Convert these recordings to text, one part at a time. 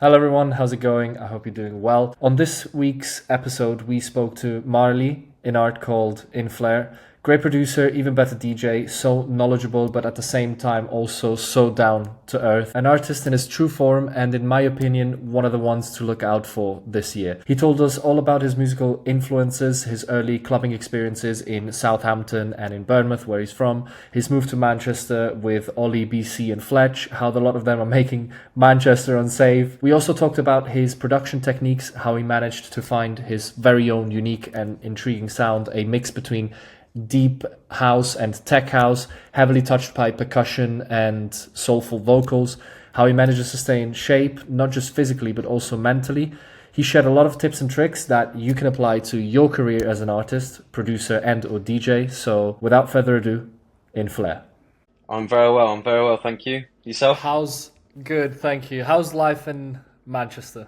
Hello everyone, how's it going? I hope you're doing well. On this week's episode, we spoke to Marley in art called Inflair. Great producer, even better DJ, so knowledgeable, but at the same time also so down to earth. An artist in his true form, and in my opinion, one of the ones to look out for this year. He told us all about his musical influences, his early clubbing experiences in Southampton and in Bournemouth, where he's from, his move to Manchester with Ollie, BC and Fletch, how a lot of them are making Manchester unsafe. We also talked about his production techniques, how he managed to find his very own unique and intriguing sound, a mix between deep house and tech house, heavily touched by percussion and soulful vocals, how he manages to stay in shape, not just physically, but also mentally. He shared a lot of tips and tricks that you can apply to your career as an artist, producer, and or DJ. So without further ado, Inflair. I'm very well, thank you. Yourself? How's good, thank you. How's life in Manchester?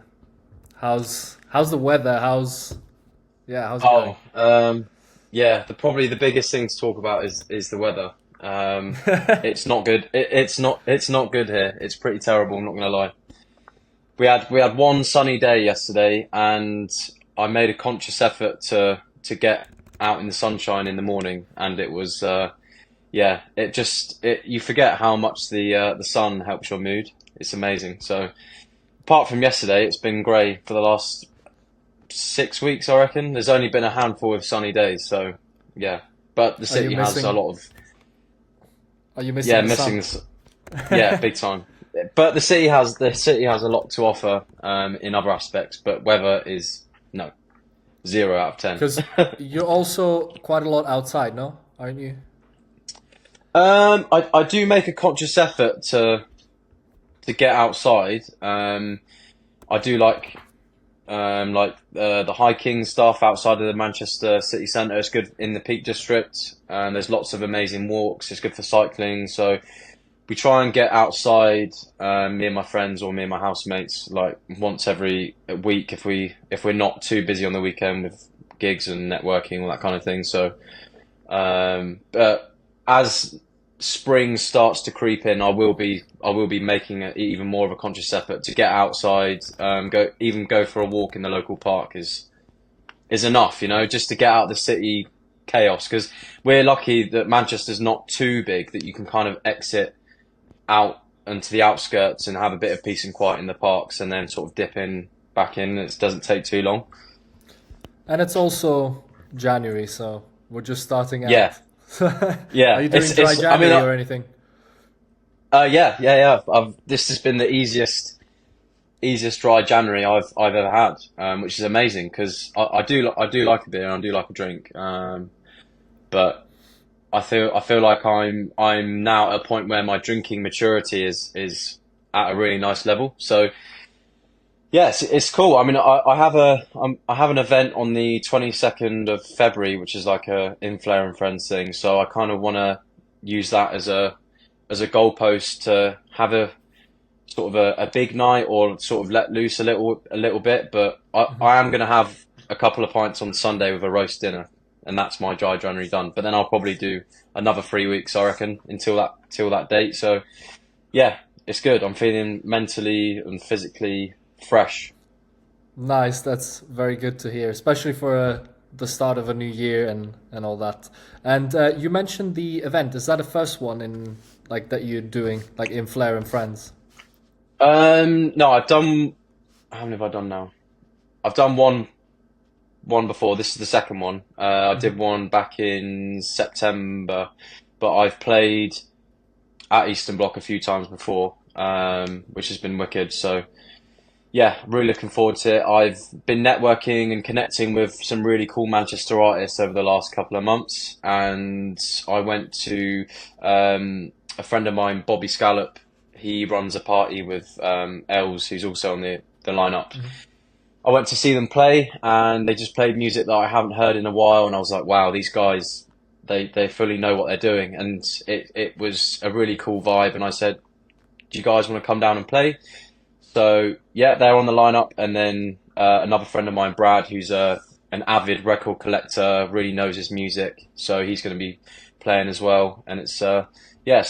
How's the weather? How's it going? Yeah, probably the biggest thing to talk about is the weather. It's not good. It's not good here. It's pretty terrible, I'm not gonna lie. We had one sunny day yesterday, and I made a conscious effort to get out in the sunshine in the morning, and it was you forget how much the sun helps your mood. It's amazing. So apart from yesterday, it's been grey for the last 6 weeks, I reckon. There's only been a handful of sunny days, so yeah. But the city has a lot of Are you missing the missing sun? yeah, big time. But the city has a lot to offer in other aspects, but weather is no 0 out of 10. Because you're also quite a lot outside, no? Aren't you? I do make a conscious effort to get outside. I do like the hiking stuff outside of the Manchester city centre. It's good in the Peak District, and there's lots of amazing walks. It's good for cycling. So we try and get outside, me and my friends or me and my housemates, like once every week if we're not too busy on the weekend with gigs and networking, all that kind of thing. So, but as spring starts to creep in, I will be making even more of a conscious effort to get outside. Go for a walk in the local park is enough, just to get out of the city chaos. Because we're lucky that Manchester's not too big, that you can kind of exit out into the outskirts and have a bit of peace and quiet in the parks, and then sort of dip in back in. It doesn't take too long. And it's also January, so we're just starting Yeah, out. yeah. Are you doing dry January or anything? Yeah. This has been the easiest dry January I've ever had, which is amazing because I do like a beer and I do like a drink, but I feel like I'm now at a point where my drinking maturity is at a really nice level. So yes, it's cool. I mean, I have an event on the 22nd of February, which is like a Inflair and Friends thing. So I kind of want to use that as a goalpost to have a sort of a big night, or sort of let loose a little bit. But I am going to have a couple of pints on Sunday with a roast dinner, and that's my dry January done. But then I'll probably do another 3 weeks, I reckon, till that date. So yeah, it's good. I'm feeling mentally and physically fresh. Nice, that's very good to hear, especially for the start of a new year and all that. And you mentioned the event. Is that the first one in like that you're doing, like in Flair and Friends? No, I've done. How many have I done now? I've done one before. This is the second one. I did one back in September, but I've played at Eastern Bloc a few times before, which has been wicked. So yeah, really looking forward to it. I've been networking and connecting with some really cool Manchester artists over the last couple of months, and I went to a friend of mine, Bobby Scallop. He runs a party with Els, who's also on the lineup. I went to see them play, and they just played music that I haven't heard in a while, and I was like, wow, these guys, they fully know what they're doing, and it was a really cool vibe. And I said, do you guys want to come down and play? So yeah, they're on the lineup, and then another friend of mine, Brad, who's an avid record collector, really knows his music, so he's going to be playing as well. And it's a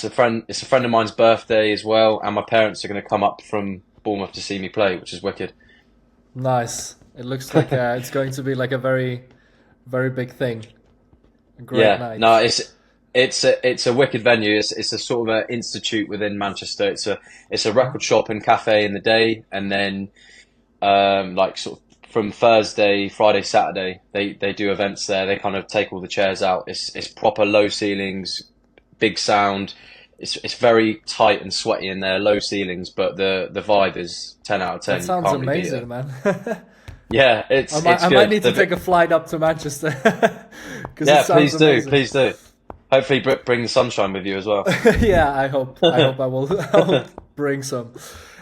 friend of mine's birthday as well, and my parents are going to come up from Bournemouth to see me play, which is wicked. Nice. It looks like it's going to be like a very, very big thing. A great Yeah, no, night. it's a wicked venue. It's a sort of an institute within Manchester. It's a record shop and cafe in the day, and then like sort of from Thursday, Friday, Saturday, they do events there. They kind of take all the chairs out. It's proper low ceilings, big sound. It's very tight and sweaty in there, low ceilings, but the vibe is 10 out of That 10. You sounds can't really beat amazing, it. man. Yeah, it's I might good. need to take a flight up to Manchester because it Yeah, sounds please do, amazing. please do. Hopefully bring the sunshine with you as well. Yeah, I hope. I will. I'll bring some.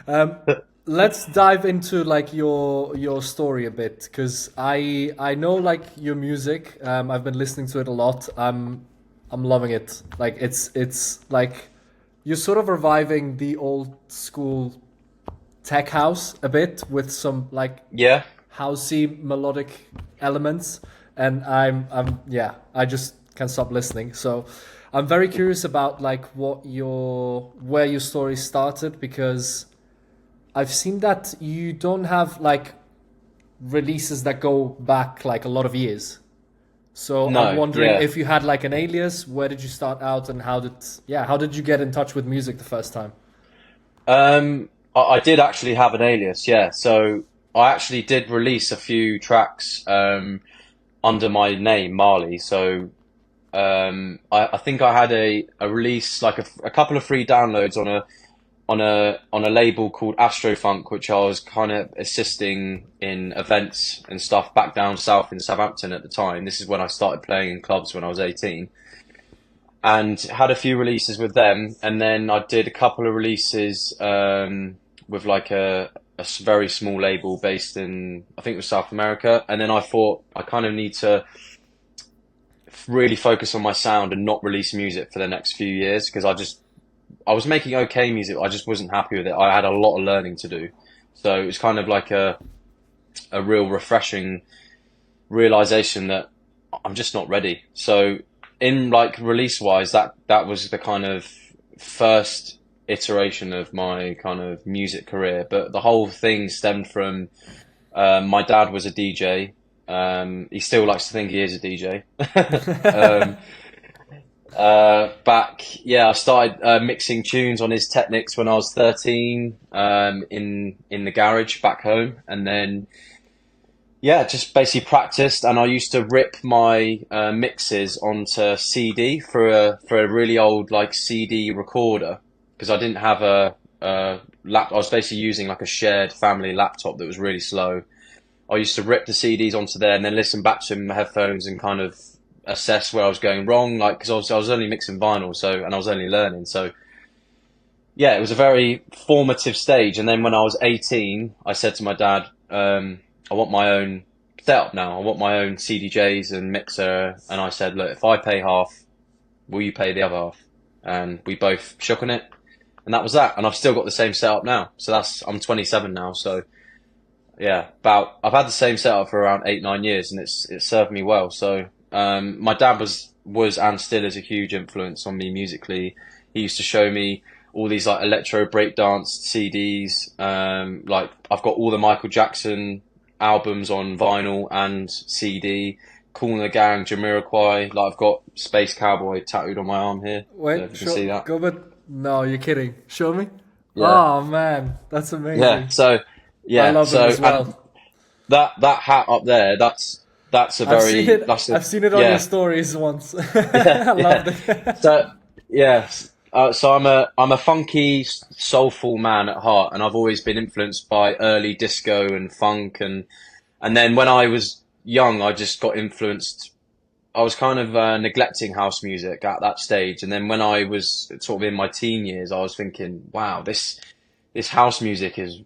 Um, let's dive into like your story a bit because I know like your music. I've been listening to it a lot. I'm loving it. Like it's like you're sort of reviving the old school tech house a bit with some like Yeah. housey melodic elements, and I'm yeah, I just can't stop listening. So I'm very curious about like where your story started because I've seen that you don't have like releases that go back like a lot of years. So I'm No, wondering yeah. if you had like an alias, where did you start out, and how did you get in touch with music the first time? I did actually have an alias, yeah. So I actually did release a few tracks under my name, Marley. So I think I had a release, like a couple of free downloads on a label called Astrofunk, which I was kind of assisting in events and stuff back down south in Southampton at the time. This is when I started playing in clubs when I was 18, and had a few releases with them. And then I did a couple of releases with like a very small label based in, I think it was South America. And then I thought I kind of need to really focus on my sound and not release music for the next few years because I was making okay music. I just wasn't happy with it. I had a lot of learning to do. So it was kind of like a real refreshing realization that I'm just not ready. So in like release wise, that was the kind of first iteration of my kind of music career. But the whole thing stemmed from my dad was a DJ. He still likes to think he is a DJ. um, I started mixing tunes on his Technics when I was 13 in the garage back home, and then yeah, just basically practiced. And I used to rip my mixes onto CD for a really old like CD recorder because I didn't have a lap. I was basically using like a shared family laptop that was really slow. I used to rip the CDs onto there and then listen back to them in my headphones and kind of assess where I was going wrong, like because I was only mixing vinyl, so and I was only learning, so yeah, it was a very formative stage. And then when I was 18, I said to my dad, I want my own setup now. I want my own CDJs and mixer. And I said, look, if I pay half, will you pay the other half? And we both shook on it, and that was that. And I've still got the same setup now. So I'm 27 now, so yeah, I've had the same setup for around 8-9 years, and it's served me well. So my dad was and still is a huge influence on me musically. He used to show me all these like electro breakdance CDs. Like I've got all the Michael Jackson albums on vinyl and CD. Kool and the Gang, Jamiroquai. Like I've got Space Cowboy tattooed on my arm here. So if Wait, you can see that. go but no, you're kidding. Show me. Yeah, Oh man, that's yeah. amazing. So I yeah, love them so as and well. that hat up there, that's a I've seen very it. that's a I've seen it on your yeah. stories once. Yeah, I yeah. love it. So yeah, so I'm a funky, soulful man at heart, and I've always been influenced by early disco and funk, and then when I was young, I just got influenced. I was kind of neglecting house music at that stage, and then when I was sort of in my teen years, I was thinking, wow, this house music is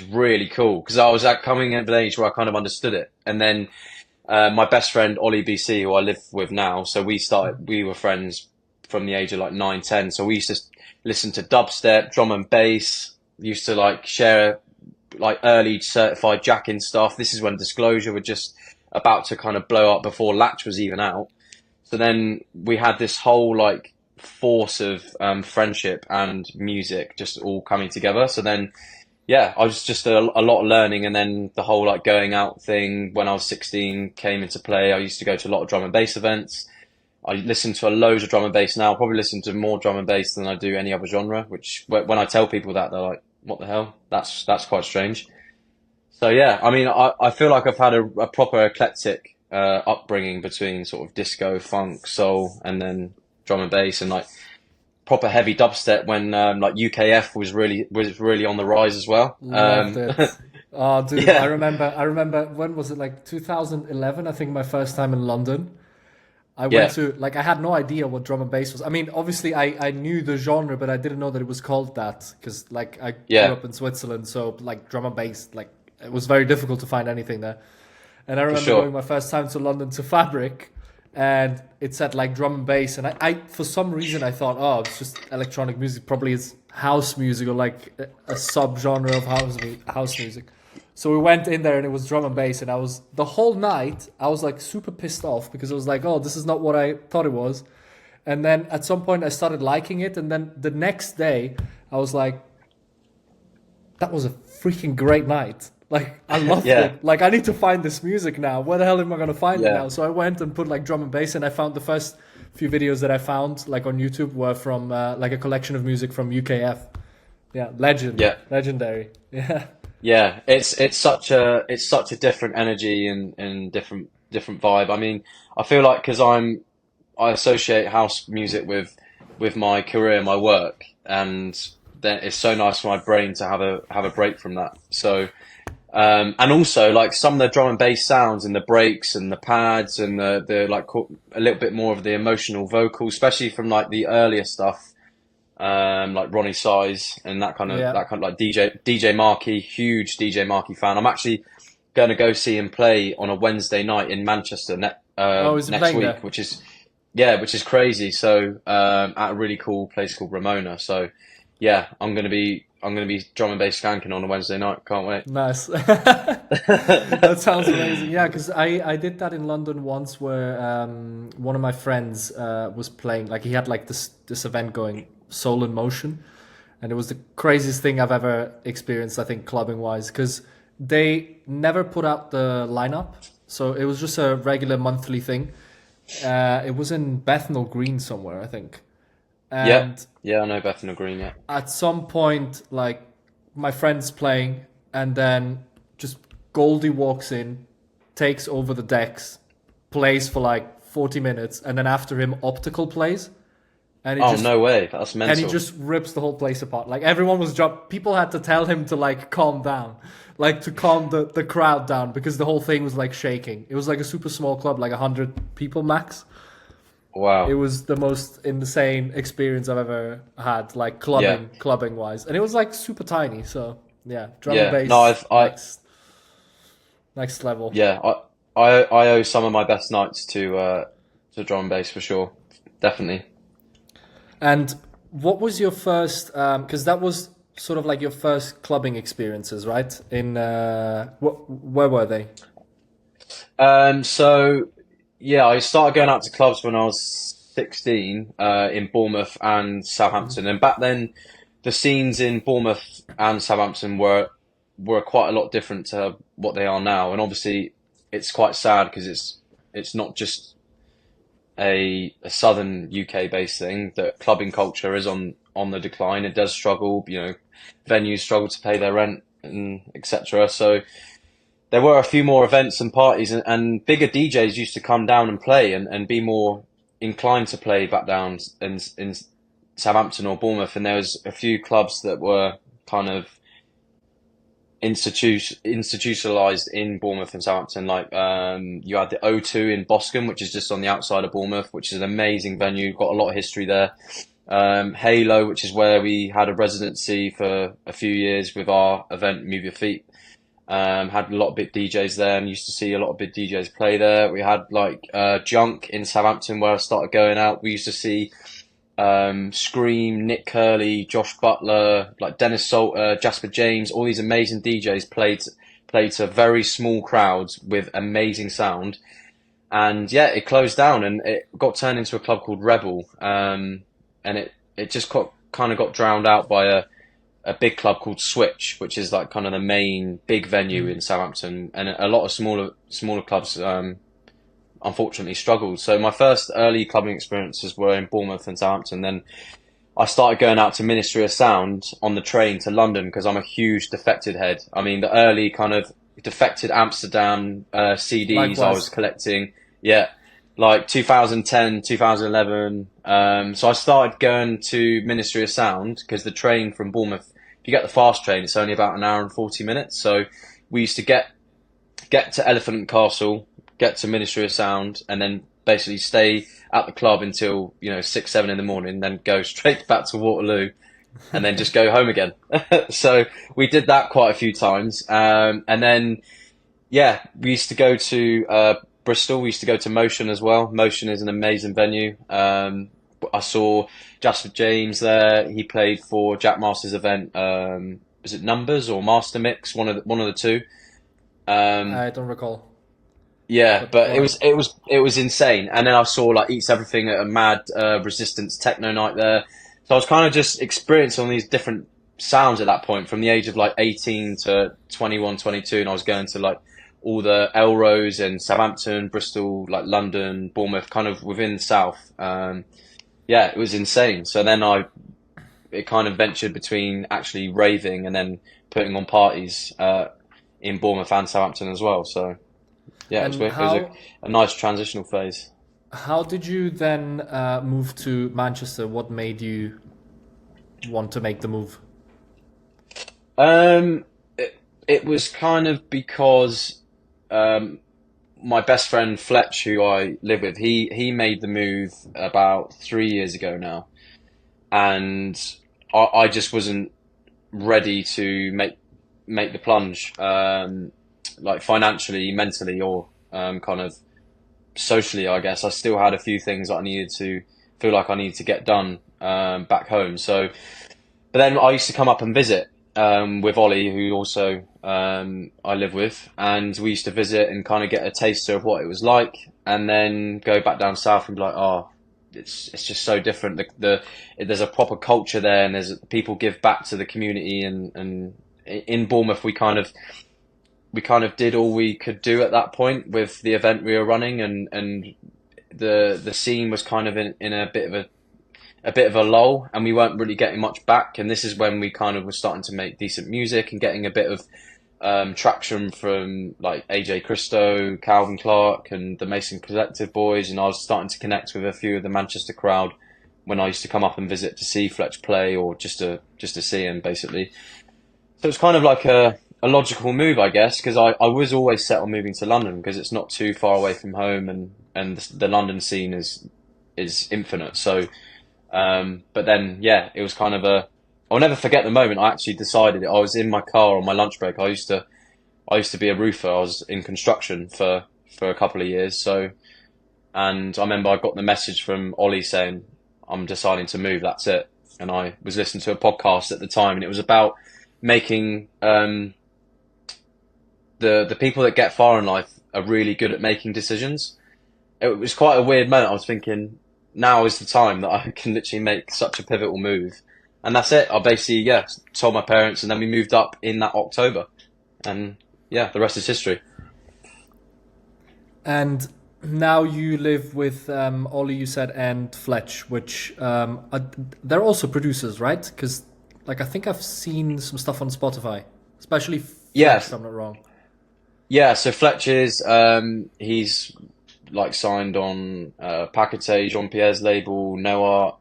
really cool because I was at coming of an age where I kind of understood it, and then my best friend Ollie BC, who I live with now, so we were friends from the age of like 9, 10. So we used to listen to dubstep, drum and bass. Used to like share like early certified jacking stuff. This is when Disclosure were just about to kind of blow up before Latch was even out. So then we had this whole like force of friendship and music just all coming together. So then yeah, I was just a lot of learning, and then the whole like going out thing when I was 16 came into play. I used to go to a lot of drum and bass events. I listen to a loads of drum and bass now. I probably listen to more drum and bass than I do any other genre. Which when I tell people that, they're like, "What the hell?" That's quite strange. So yeah, I mean, I feel like I've had a proper eclectic upbringing between sort of disco, funk, soul, and then drum and bass, and like proper heavy dubstep when like UKF was really on the rise as well. Loved it. Oh, dude, I Yeah, remember. I remember when was it? Like 2011, I think. My first time in London. I went yeah, to like I had no idea what drum and bass was. I mean, obviously I knew the genre, but I didn't know that it was called that because like I grew yeah, up in Switzerland, so like drum and bass, like it was very difficult to find anything there. And I for remember sure. going my first time to London to Fabric, and it said like drum and bass, and I for some reason I thought, oh, it's just electronic music, probably it's house music or like a subgenre of house music. So we went in there and it was drum and bass, and I was the whole night I was like super pissed off because I was like, oh, this is not what I thought it was. And then at some point I started liking it, and then the next day I was like, that was a freaking great night. Like I loved Yeah, it. Like I need to find this music now. Where the hell am I gonna find it yeah, now? So I went and put like drum and bass, and I found the first few videos that I found like on YouTube were from like a collection of music from UKF. Yeah, yeah, legendary. Yeah, yeah. It's such a different energy and different vibe. I mean, I feel like because I associate house music with my career, my work, and then it's so nice for my brain to have a break from that. So. And also like some of the drum and bass sounds and the breaks and the pads and the like a little bit more of the emotional vocals, especially from like the earlier stuff, like Ronnie Size and yeah. that kind of like DJ Markey, huge DJ Markey fan. I'm actually going to go see him play on a Wednesday night in Manchester Oh, is he next playing week, there? which is crazy. So at a really cool place called Ramona. So yeah, I'm gonna be drum and bass skanking on a Wednesday night. Can't wait. Nice. That sounds amazing. Yeah, because I did that in London once where one of my friends was playing, like he had like this event going, Soul in Motion, and it was the craziest thing I've ever experienced, I think, clubbing wise, because they never put out the lineup, so it was just a regular monthly thing. It was in Bethnal Green somewhere, I think, Yeah, and yeah, I know Bethnal Green. Yeah. at some point, like my friend's playing, and then just Goldie walks in, takes over the decks, plays for like 40 minutes, and then after him, Optical plays, and Oh no way, that's he mental. just rips the whole place apart. Like everyone was jumping. People had to tell him to like calm down, like to calm the crowd down because the whole thing was like shaking. It was like a super small club, like 100 people max. It Wow. was the most insane experience I've ever had, like Yeah, clubbing wise, and it was like super tiny. So yeah, drum and yeah. No, bass, next level. yeah, I owe some of my best nights to drum and bass for sure. Definitely. And what was your first? Because that was sort of like your first clubbing experiences, right? In where were they? So yeah, I started going out to clubs when I was 16, in Bournemouth and Southampton, and back then the scenes in Bournemouth and Southampton were quite a lot different to what they are now, and obviously it's quite sad because it's not just a southern UK based thing. That clubbing culture is on the decline. It does struggle, venues struggle to pay their rent and etc. So there were a few more events and parties, and bigger DJs used to come down and play and be more inclined to play back down in Southampton or Bournemouth. And there was a few clubs that were kind of institutionalized in Bournemouth and Southampton. Like you had the O2 in Boscombe, which is just on the outside of Bournemouth, which is an amazing venue. Got a lot of history there. Halo, which is where we had a residency for a few years with our event Move Your Feet. Had a lot of big DJs there and used to see a lot of big DJs play there. We had like Junk in Southampton where I started going out. We used to see Scream, Nick Curley, Josh Butler, like Dennis Salter, Jasper James, all these amazing DJs played to very small crowds with amazing sound. And yeah, it closed down and it got turned into a club called Rebel. And it just kind of got drowned out by a big club called Switch, which is like kind of the main big venue in Southampton, and a lot of smaller clubs unfortunately struggled. So my first early clubbing experiences were in Bournemouth and Southampton. Then I started going out to Ministry of Sound on the train to London because I'm a huge Defected head. I mean, the early kind of Defected Amsterdam CDs Likewise. I was collecting, yeah, like 2010, 2011. So I started going to Ministry of Sound because the train from Bournemouth, if you get the fast train, it's only about an hour and 40 minutes. So we used to get to Elephant and Castle, get to Ministry of Sound, and then basically stay at the club until 6, 7 in the morning, then go straight back to Waterloo, and then just go home again. So we did that quite a few times, and then we used to go to Bristol. We used to go to Motion as well. Motion is an amazing venue. I saw Jasper James there. He played for Jack Master's event. Was it Numbers or Master Mix? One of the two. I don't recall. Yeah, but it was insane. And then I saw like Eats Everything at a mad Resistance techno night there. So I was kind of just experiencing all these different sounds at that point, from the age of like 18 to 21, 22, and I was going to like all the Elrose and Southampton, Bristol, like London, Bournemouth, kind of within the south. It was insane. So then it kind of ventured between actually raving and then putting on parties in Bournemouth and Southampton as well. So yeah, it was a nice transitional phase. How did you then move to Manchester? What made you want to make the move? It was kind of because my best friend Fletch, who I live with, he made the move about 3 years ago now, and I just wasn't ready to make the plunge, like financially, mentally, or kind of socially. I guess I still had a few things that I needed to get done back home. So, but then I used to come up and visit with Ollie, who also I live with, and we used to visit and kind of get a taster of what it was like, and then go back down south and be like, oh, it's just so different. There's a proper culture there, and there's people give back to the community, and in Bournemouth we kind of did all we could do at that point with the event we were running, and the scene was kind of in a bit of a lull, and we weren't really getting much back. And this is when we kind of were starting to make decent music and getting a bit of traction from like AJ Christo, Calvin Clark, and the Mason Collective boys, and I was starting to connect with a few of the Manchester crowd when I used to come up and visit to see Fletch play, or just to see him basically. So it's kind of like a logical move, I guess, because I was always set on moving to London because it's not too far away from home, and the London scene is infinite. So, but then it was kind of I'll never forget the moment I actually decided. I was in my car on my lunch break. I used to be a roofer. I was in construction for a couple of years. So, and I remember I got the message from Ollie saying, I'm deciding to move, that's it. And I was listening to a podcast at the time, and it was about making the people that get far in life are really good at making decisions. It was quite a weird moment. I was thinking, now is the time that I can literally make such a pivotal move. And that's it. I basically, told my parents, and then we moved up in that October. And the rest is history. And now you live with Ollie, you said, and Fletch, which they're also producers, right? Because I think I've seen some stuff on Spotify, especially Fletch, if I'm not wrong. Yeah, so Fletch is, he's like signed on Pacate, Jean-Pierre's label, Noah,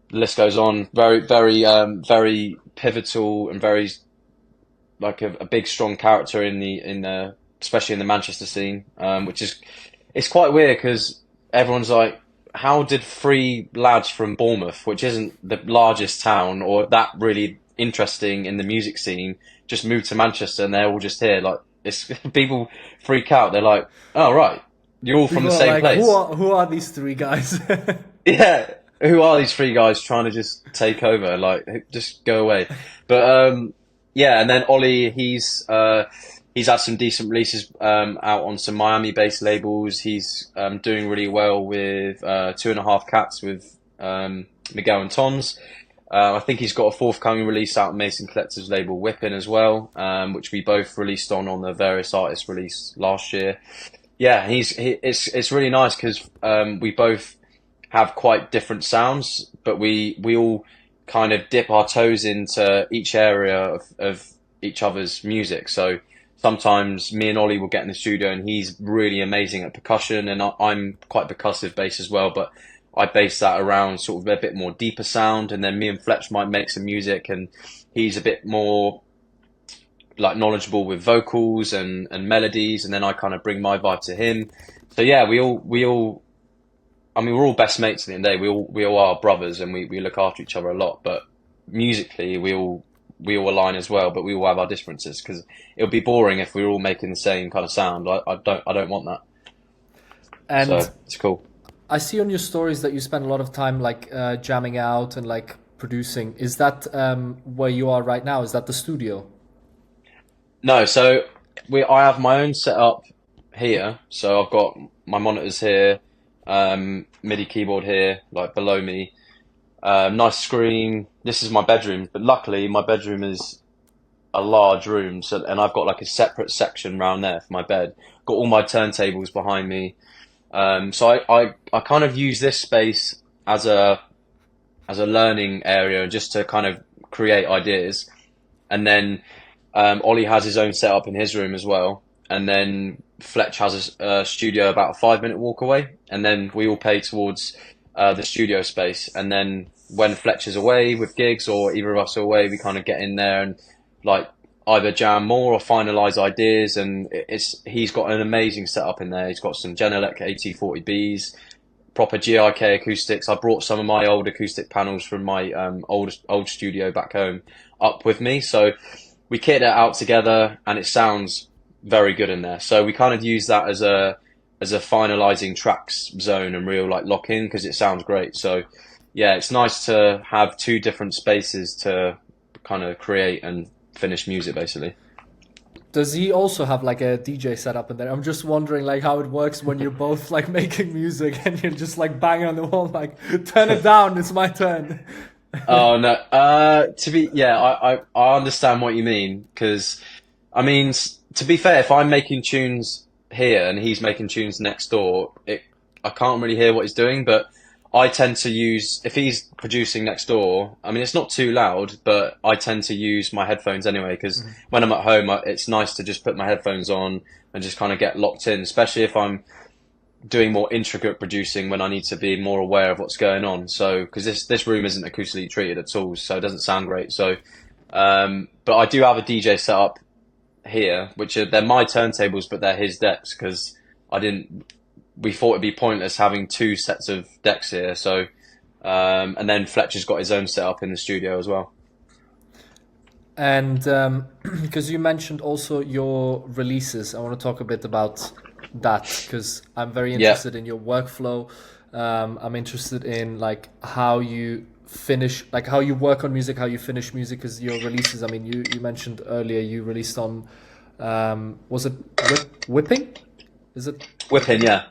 the list goes on. Very, very, very pivotal, and very like a big, strong character in the especially in the Manchester scene, which is, it's quite weird because everyone's like, how did three lads from Bournemouth, which isn't the largest town or that really interesting in the music scene, just move to Manchester, and they're all just here? Like, it's people freak out. They're like, oh right, you're all from the same place. Who are these three guys? Yeah. Who are these three guys trying to just take over? Like, just go away. But and then Ollie, he's had some decent releases out on some Miami-based labels. He's doing really well with 2.5 Cats with Miguel and Tons. I think he's got a forthcoming release out on Mason Collective's label Whippin as well, which we both released on the various artists release last year. Yeah, it's really nice because we both have quite different sounds, but we all kind of dip our toes into each area of each other's music. So sometimes me and Ollie will get in the studio and he's really amazing at percussion, and I'm quite percussive bass as well, but I base that around sort of a bit more deeper sound. And then me and Fletch might make some music and he's a bit more like knowledgeable with vocals and melodies, and then I kind of bring my vibe to him. So yeah, I mean, we're all best mates at the end of the day. We all are brothers, and we look after each other a lot. But musically, we all align as well. But we all have our differences, because it would be boring if we were all making the same kind of sound. I don't want that. And so it's cool. I see on your stories that you spend a lot of time like jamming out and like producing. Is that where you are right now? Is that the studio? No, so I have my own setup here. So I've got my monitors here, MIDI keyboard here, like below me. Nice screen. This is my bedroom, but luckily my bedroom is a large room, and I've got like a separate section around there for my bed. Got all my turntables behind me. So I kind of use this space as a learning area, just to kind of create ideas. And then Ollie has his own setup in his room as well. And then Fletch has a studio about a 5-minute walk away. And then we all pay towards the studio space. And then when Fletch is away with gigs, or either of us are away, we kind of get in there and like either jam more or finalize ideas. And he's got an amazing setup in there. He's got some Genelec AT40Bs, proper GIK acoustics. I brought some of my old acoustic panels from my old studio back home up with me. So we kitted it out together and it sounds very good in there. So we kind of use that as a finalizing tracks zone and real like lock in, because it sounds great. So yeah, it's nice to have two different spaces to kind of create and finish music basically. Does he also have like a DJ setup in there? I'm just wondering like how it works when you're both like making music and you're just like banging on the wall like, turn it down, it's my turn. Oh no, I understand what you mean, because I mean, to be fair, if I'm making tunes here and he's making tunes next door, I can't really hear what he's doing. But I tend to use, if he's producing next door, I mean, it's not too loud, but I tend to use my headphones anyway, because when I'm at home, it's nice to just put my headphones on and just kind of get locked in, especially if I'm doing more intricate producing, when I need to be more aware of what's going on. So, because this room isn't acoustically treated at all, so it doesn't sound great. So, but I do have a DJ set up here, which they're my turntables, but they're his decks, because we thought it'd be pointless having two sets of decks here. So, and then Fletcher's got his own setup in the studio as well. And because you mentioned also your releases, I want to talk a bit about that, because I'm very interested in your workflow. I'm interested in like how you finish, like how you work on music, how you finish music, because your releases, I mean, you mentioned earlier you released on, was it Whippin? Is it Whippin? Yeah.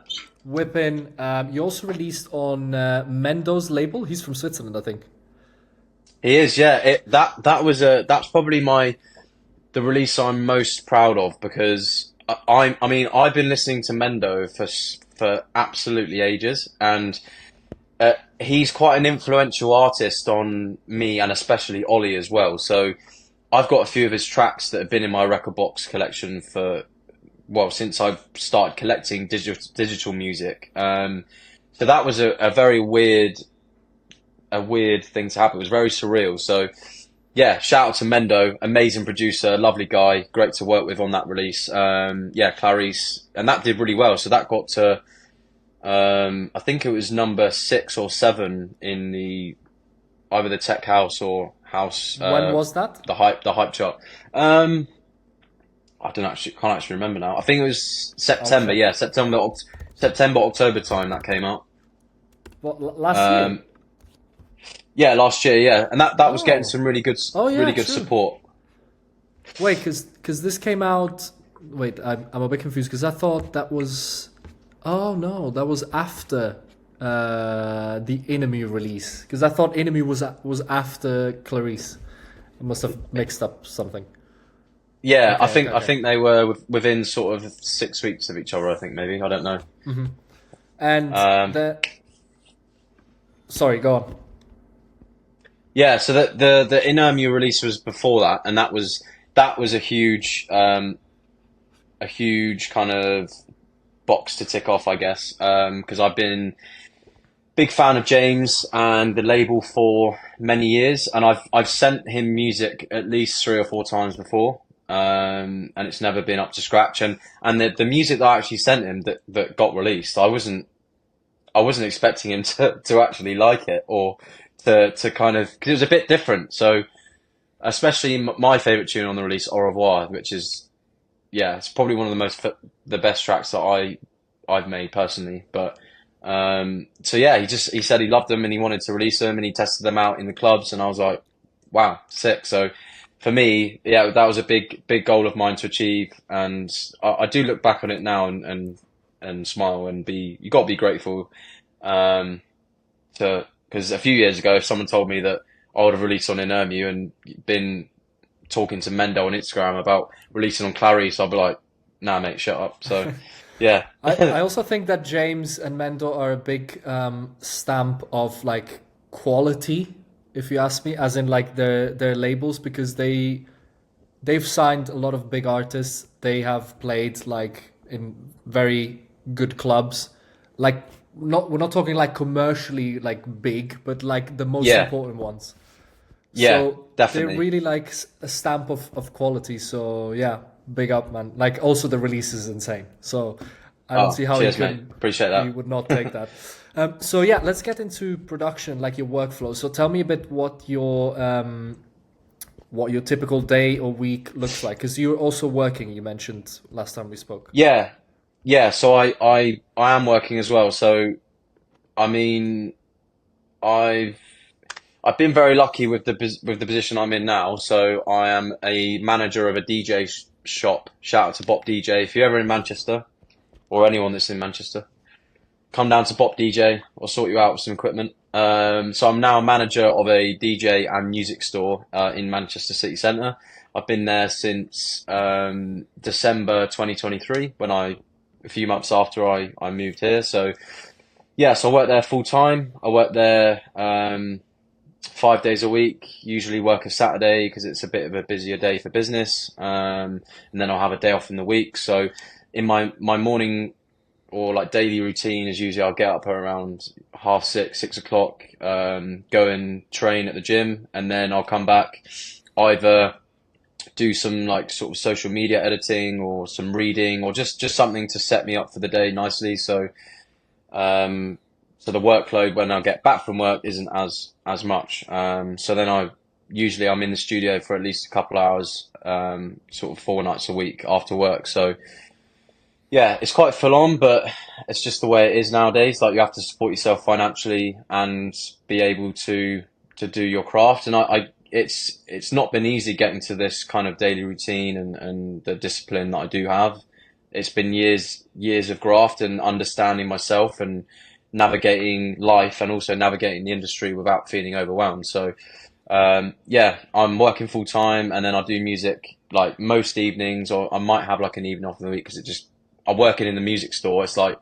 Whippin. You also released on Mendo's label. He's from Switzerland, I think. He is, yeah. That's probably the release I'm most proud of, because I mean, I've been listening to Mendo for absolutely ages, and he's quite an influential artist on me, and especially Ollie as well. So I've got a few of his tracks that have been in my record box collection since I've started collecting digital music. So that was a very weird thing to happen. It was very surreal. So yeah, shout out to Mendo, amazing producer, lovely guy, great to work with on that release. Clarisse, and that did really well. So that got to, I think it was number 6 or 7 in either the Tech House or House. When was that? The hype chart. I can't actually remember now. I think it was September. Okay. Yeah, September, October time that came out. What, last year? Yeah, last year. Yeah, and that was getting some really good, support. Wait, because this came out. Wait, I'm a bit confused, because I thought that was. Oh no, that was after the Inermu release? Because I thought Inermu was after Clarisse. I must have mixed up something. Yeah, Okay, okay, I okay. think they were within sort of 6 weeks of each other. I think maybe I don't know. And Um, the sorry, go on. yeah, so the Inermu release was before that, and that was a huge kind of box to tick off, I guess, because I've been big fan of James and the label for many years, and I've sent him music at least 3 or 4 times before, and it's never been up to scratch. And the music that I actually sent him that got released, I wasn't expecting him to actually like it or to kind of because it was a bit different. So especially my favorite tune on the release, Au revoir, which is yeah, it's probably one of the best tracks that I've made personally. But so yeah, he said he loved them and he wanted to release them and he tested them out in the clubs and I was like, wow, sick. So for me, yeah, that was a big goal of mine to achieve, and I do look back on it now and smile and be you got to be grateful um, to because a few years ago, if someone told me that I would have released on Inermu and been talking to Mendo on Instagram about releasing on Clarisse, I'd be like, nah, mate, shut up. So, yeah. I also think that James and Mendo are a big stamp of like quality, if you ask me, as in like their labels, because they've signed a lot of big artists. They have played like in very good clubs. Like not we're not talking like commercially like big, but like the most Yeah, important ones. yeah, So they're definitely. really like a stamp of quality. So yeah, big up, man. Like also the release is insane. So I don't Oh, see how cheers, mate. Appreciate you that. would not take that. So yeah, let's get into production, like your workflow. So tell me a bit what your typical day or week looks like, because you're also working. You mentioned last time we spoke. Yeah, yeah. So I am working as well. So I mean, I've I've been very lucky with with the position I'm in now. So I am a manager of a DJ shop. Shout out to Bop DJ. If you're ever in Manchester or anyone that's in Manchester, come down to Bop DJ. I'll sort you out with some equipment. So I'm now a manager of a DJ and music store in Manchester City Centre. I've been there since December 2023 a few months after I moved here. So yeah, so I work there full time. I work there 5 days a week. Usually work a Saturday because it's a bit of a busier day for business. And then I'll have a day off in the week. So in my morning or like daily routine is usually I'll get up around 6:30, 6 o'clock, go and train at the gym, and then I'll come back, either do some like sort of social media editing or some reading or just something to set me up for the day nicely. Um, so the workload when I get back from work isn't as much. So then I'm in the studio for at least a couple hours, sort of 4 nights a week after work. So yeah, it's quite full on, but it's just the way it is nowadays. Like you have to support yourself financially and be able to do your craft. And it's not been easy getting to this kind of daily routine and the discipline that I do have. It's been years of graft and understanding myself and navigating life and also navigating the industry without feeling overwhelmed. So yeah, I'm working full time and then I do music like most evenings, or I might have like an evening off in the week because I'm working in the music store. It's like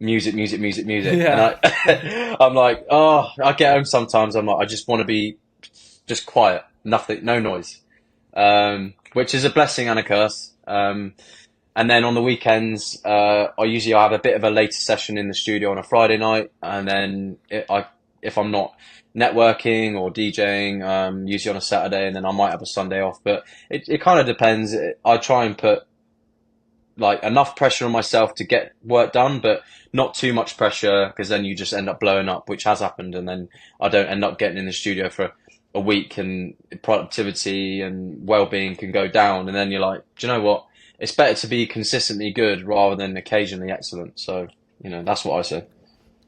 music, music, music, music, and Yeah. I'm like, oh, I get home sometimes. I'm like, I just want to be just quiet, nothing, no noise, which is a blessing and a curse. And then on the weekends, I have a bit of a later session in the studio on a Friday night, and then if I'm not networking or DJing, usually on a Saturday, and then I might have a Sunday off. But it kind of depends. I try and put like enough pressure on myself to get work done, but not too much pressure because then you just end up blowing up, which has happened, and then I don't end up getting in the studio for a week, and productivity and well-being can go down, and then you're like, do you know what? It's better to be consistently good rather than occasionally excellent. So, that's what I say.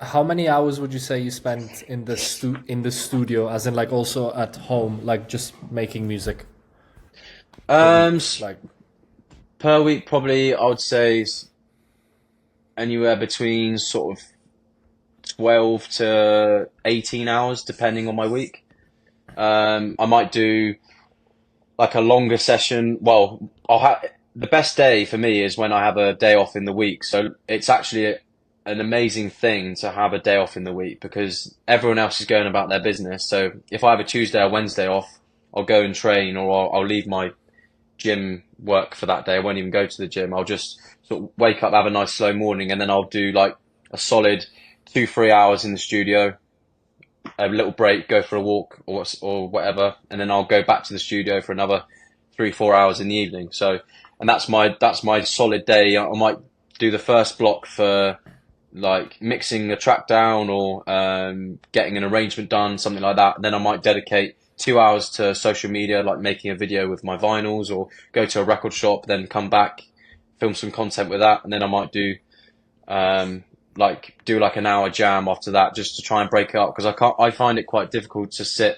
How many hours would you say you spent in in the studio, as in like also at home, like just making music per Um, week? s- Like, per week, probably I would say anywhere between sort of 12 to 18 hours, depending on my week. I might do like a longer session. Well, the best day for me is when I have a day off in the week. So it's actually an amazing thing to have a day off in the week because everyone else is going about their business. So if I have a Tuesday or Wednesday off, I'll go and train, or I'll leave my gym work for that day. I won't even go to the gym. I'll just sort of wake up, have a nice slow morning, and then I'll do like a solid 2-3 hours in the studio, a little break, go for a walk or whatever, and then I'll go back to the studio for another 3-4 hours in the evening. So, and that's my solid day. I might do the first block for like mixing a track down or getting an arrangement done, something like that. And then I might dedicate 2 hours to social media, like making a video with my vinyls, or go to a record shop, then come back, film some content with that, and then I might do like an hour jam after that, just to try and break it up, because I find it quite difficult to sit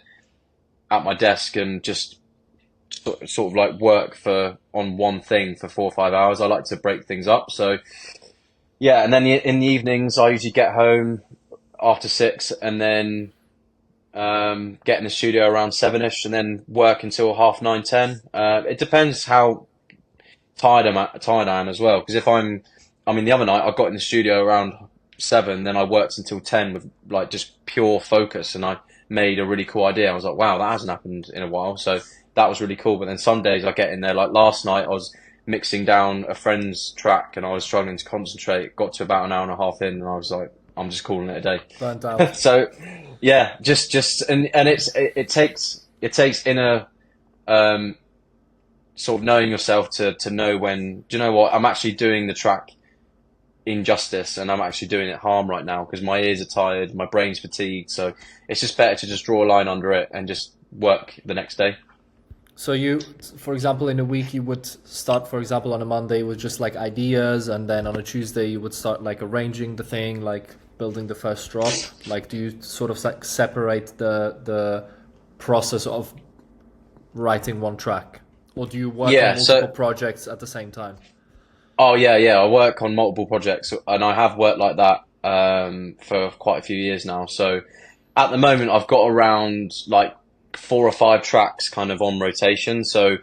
at my desk and just sort of like work on one thing for 4 or 5 hours. I like to break things up. So yeah, and then in the evenings I usually get home after 6, and then get in the studio around 7ish, and then work until 9:30, 10. It depends how tired I am as well. Because the other night I got in the studio around 7, then I worked until 10 with like just pure focus, and I made a really cool idea. I was like, wow, that hasn't happened in a while. So that was really cool. But then some days I get in there, like last night I was mixing down a friend's track and I was struggling to concentrate. Got to about an hour and a half in, and I was like, I'm just calling it a day. Burnt out. So yeah, and it takes inner sort of knowing yourself to know when, do you know what, I'm actually doing the track injustice and I'm actually doing it harm right now because my ears are tired, my brain's fatigued. So it's just better to just draw a line under it and just work the next day. So you, for example, in a week you would start, for example, on a Monday with just like ideas, and then on a Tuesday you would start like arranging the thing, like building the first drop. Like, do you sort of like separate the process of writing one track, or do you work on multiple projects at the same time? Oh yeah, I work on multiple projects, and I have worked like that for quite a few years now. So at the moment I've got around like 4 or 5 tracks kind of on rotation. So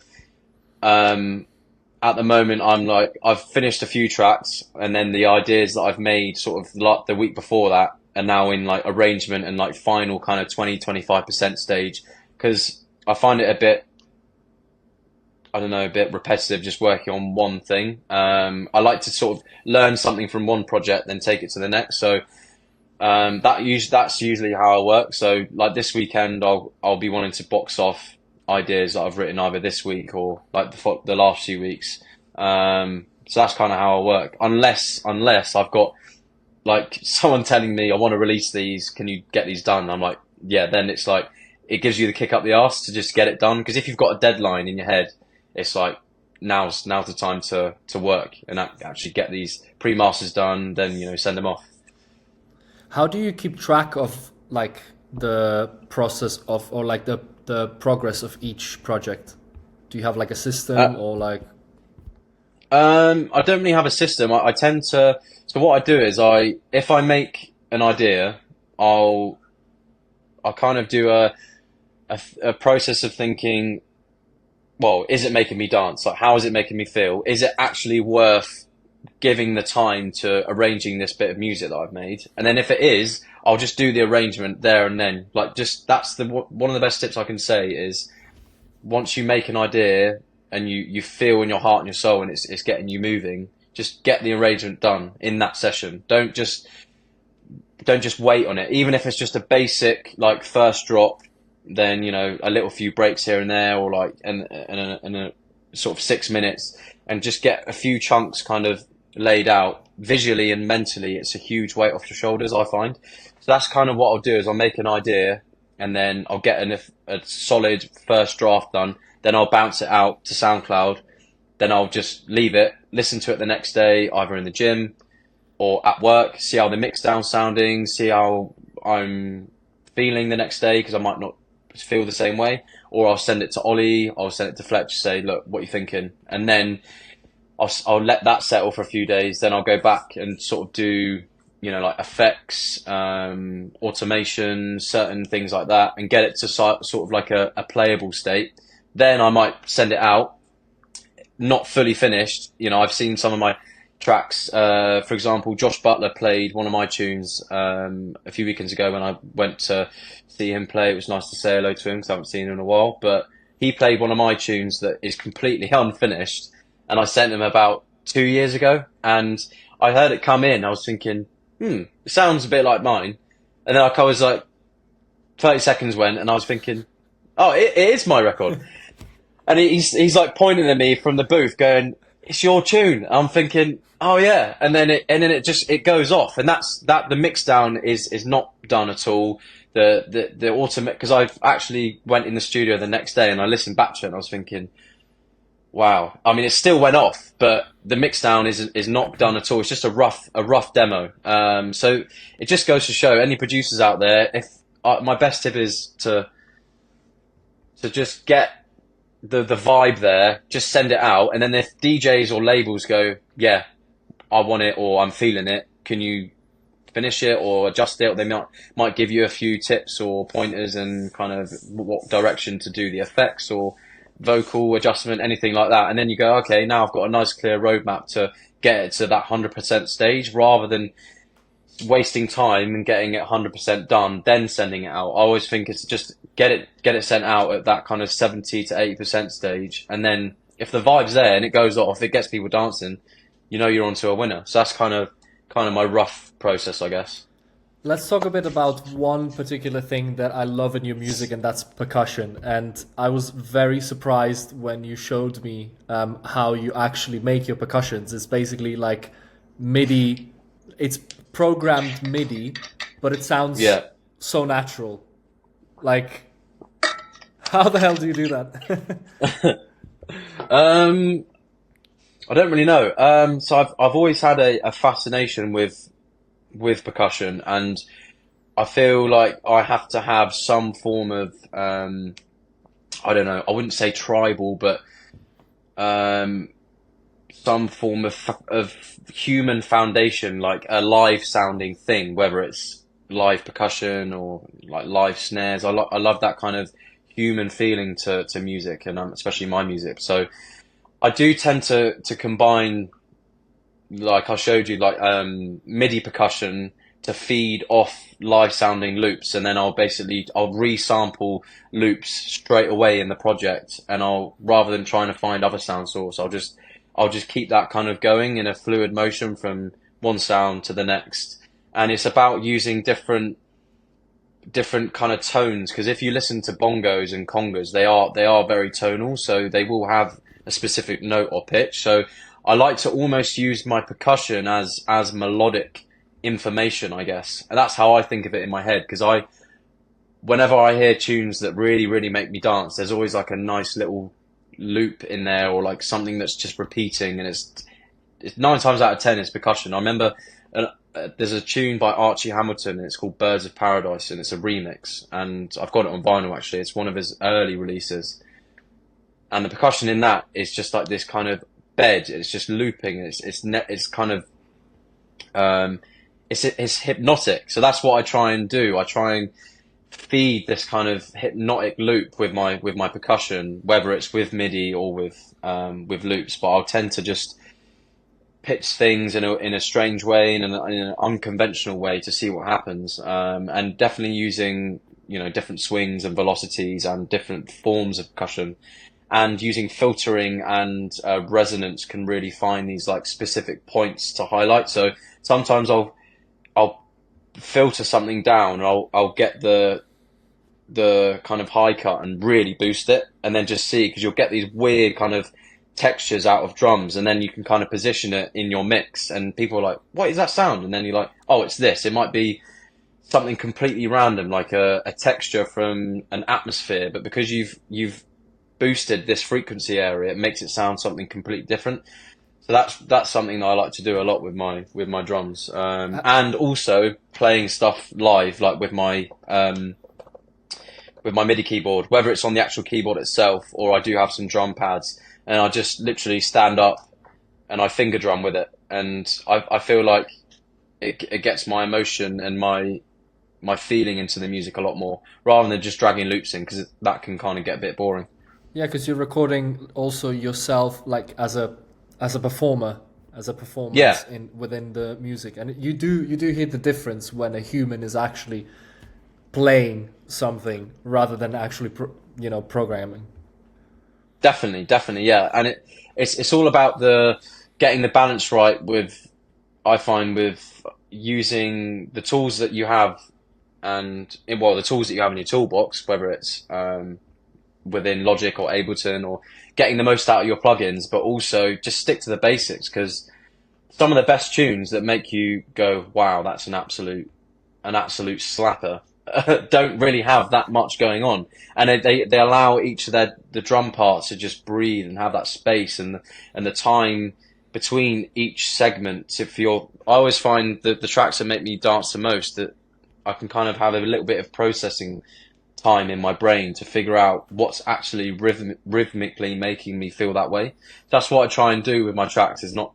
at the moment I've finished a few tracks, and then the ideas that I've made sort of like the week before that are now in like arrangement and like final kind of 20-25% stage, because I find it a bit, I don't know, a bit repetitive just working on one thing. I like to sort of learn something from one project, then take it to the next. So that's usually how I work. So like this weekend, I'll be wanting to box off ideas that I've written either this week or like the last few weeks. So that's kind of how I work. Unless I've got like someone telling me I want to release these, can you get these done? I'm like, yeah. Then it's like it gives you the kick up the arse to just get it done. Because if you've got a deadline in your head, it's like now's the time to work and actually get these pre-masters done. Then send them off. How do you keep track of like the process of, or like the progress of each project? Do you have like a system or like? I don't really have a system. I tend to. So what I do is if I make an idea, I'll kind of do a process of thinking, well, is it making me dance? Like, how is it making me feel? Is it actually worth giving the time to arranging this bit of music that I've made? And then if it is, I'll just do the arrangement there and then. Like, just that's one of the best tips I can say is, once you make an idea and you feel in your heart and your soul and it's getting you moving, just get the arrangement done in that session. Don't just wait on it. Even if it's just a basic like first drop, then a little few breaks here and there, or like and a sort of 6 minutes, and just get a few chunks kind of laid out visually and mentally. It's a huge weight off your shoulders, I find. So that's kind of what I'll do is I'll make an idea, and then I'll get a solid first draft done. Then I'll bounce it out to SoundCloud. Then I'll just leave it, listen to it the next day, either in the gym or at work, see how the mix down's sounding, see how I'm feeling the next day, because I might not feel the same way. Or I'll send it to Ollie, I'll send it to Fletch, say, look, what are you thinking? And then I'll let that settle for a few days. Then I'll go back and sort of do like effects, automation, certain things like that, and get it to sort of like a playable state. Then I might send it out, not fully finished. I've seen some of my tracks. For example, Josh Butler played one of my tunes a few weekends ago when I went to see him play. It was nice to say hello to him because I haven't seen him in a while. But he played one of my tunes that is completely unfinished, and I sent him about 2 years ago, and I heard it come in. I was thinking, it sounds a bit like mine, and then I was like, 30 seconds went, and I was thinking, oh, it is my record. And he's like pointing at me from the booth, going, "It's your tune." I'm thinking, "Oh yeah," and then it goes off, and the mix down is not done at all. The automate, because I've actually went in the studio the next day and I listened back to it and I was thinking, wow. I mean, it still went off, but the mix down is not done at all. It's just a rough demo. So it just goes to show any producers out there, if my best tip is to just get the vibe there, just send it out, and then if DJs or labels go, yeah, I want it, or I'm feeling it, can you finish it or adjust it? Or they might give you a few tips or pointers and kind of what direction to do the effects or vocal adjustment, anything like that. And then you go, okay, now I've got a nice clear roadmap to get it to that 100% stage, rather than wasting time and getting it 100% done, then sending it out. I always think it's just get it sent out at that kind of 70 to 80% stage, and then if the vibe's there and it goes off, it gets people dancing, you're onto a winner. So that's kind of my rough process, I guess. Let's talk a bit about one particular thing that I love in your music, and that's percussion. And I was very surprised when you showed me how you actually make your percussions. It's basically like MIDI. It's programmed MIDI, but it sounds so natural. Like, how the hell do you do that? I don't really know. So I've always had a fascination with percussion, and I feel like I have to have some form of I don't know, I wouldn't say tribal, but some form of human foundation, like a live sounding thing, whether it's live percussion or like live snares. I love that kind of human feeling to music, and especially my music. So I do tend to combine, like I showed you, like MIDI percussion to feed off live sounding loops, and then I'll resample loops straight away in the project, and rather than trying to find other sound source, I'll just keep that kind of going in a fluid motion from one sound to the next. And it's about using different kind of tones, because if you listen to bongos and congas, they are very tonal, so they will have a specific note or pitch. So I like to almost use my percussion as melodic information, I guess. And that's how I think of it in my head, because whenever I hear tunes that really, really make me dance, there's always like a nice little loop in there, or like something that's just repeating, and it's 9 times out of 10 it's percussion. I remember there's a tune by Archie Hamilton, and it's called Birds of Paradise, and it's a remix, and I've got it on vinyl actually. It's one of his early releases, and the percussion in that is just like this kind of bed. It's just looping. It's kind of it's hypnotic. So that's what I try and do. I try and feed this kind of hypnotic loop with my percussion, whether it's with MIDI or with loops. But I'll tend to just pitch things in a strange way, in an unconventional way, to see what happens. And definitely using different swings and velocities and different forms of percussion. And using filtering and resonance can really find these like specific points to highlight. So sometimes I'll filter something down, and I'll get the kind of high cut and really boost it, and then just see, because you'll get these weird kind of textures out of drums, and then you can kind of position it in your mix, and people are like, what is that sound? And then you're like, oh, it's this. It might be something completely random, like a texture from an atmosphere, but because you've boosted this frequency area, it makes it sound something completely different. So that's something that I like to do a lot with my drums, and also playing stuff live, like with my MIDI keyboard, whether it's on the actual keyboard itself, or I do have some drum pads, and I just literally stand up and I finger drum with it, and I feel like it gets my emotion and my feeling into the music a lot more, rather than just dragging loops in, because that can kind of get a bit boring. Yeah, because you're recording also yourself, like as a performer, as a Yeah, performance in within the music, and you do hear the difference when a human is actually playing something rather than actually programming. definitely, yeah. And it's all about the getting the balance right with, I find, with using the tools that you have, and well, the tools that you have in your toolbox, whether it's within Logic or Ableton, or getting the most out of your plugins, but also just stick to the basics, because some of the best tunes that make you go, wow, that's an absolute slapper, don't really have that much going on, and they allow each of the drum parts to just breathe and have that space, and the time between each segment. If you're, I always find that the tracks that make me dance the most, that I can kind of have a little bit of processing time in my brain to figure out what's actually rhythmically making me feel that way. That's what I try and do with my tracks, is not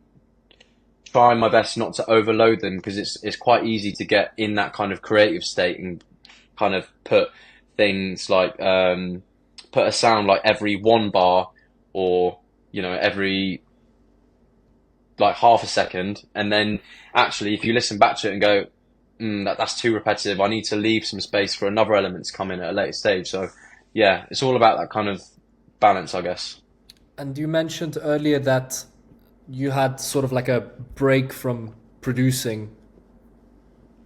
trying my best not to overload them, because it's quite easy to get in that kind of creative state and kind of put things like put a sound like every one bar, or every like half a second, and then actually if you listen back to it and go, that's too repetitive, I need to leave some space for another element to come in at a later stage. So yeah, it's all about that kind of balance, I guess. And you mentioned earlier that you had sort of like a break from producing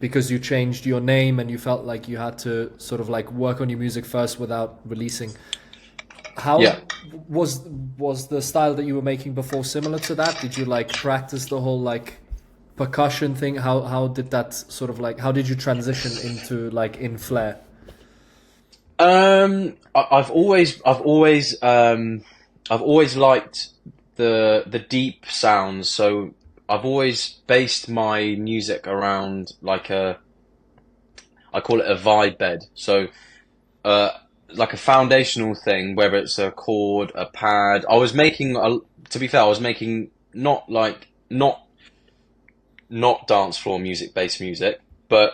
because you changed your name and you felt like you had to sort of like work on your music first without releasing. How Yeah. was the style that you were making before similar to that? Did you like practice the whole like percussion thing? How did that sort of like, how did you transition into like Inflair? I've always liked the deep sounds. So I've always based my music around like I call it a vibe bed. So uh, like a foundational thing, whether it's a chord, a pad. To be fair, I was making not dance floor music, based music, but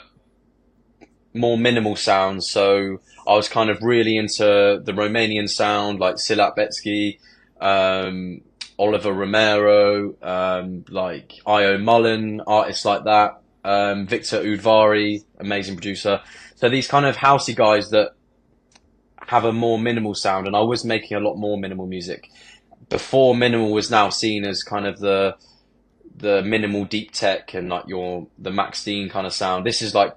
more minimal sounds. So I was kind of really into the Romanian sound, like Silat Betsky, um, Oliver Romero, like Io Mullen, artists like that, Victor Udvari, amazing producer. So these kind of housey guys that have a more minimal sound, and I was making a lot more minimal music before minimal was now seen as kind of the minimal deep tech, and like the Max Dean kind of sound. This is like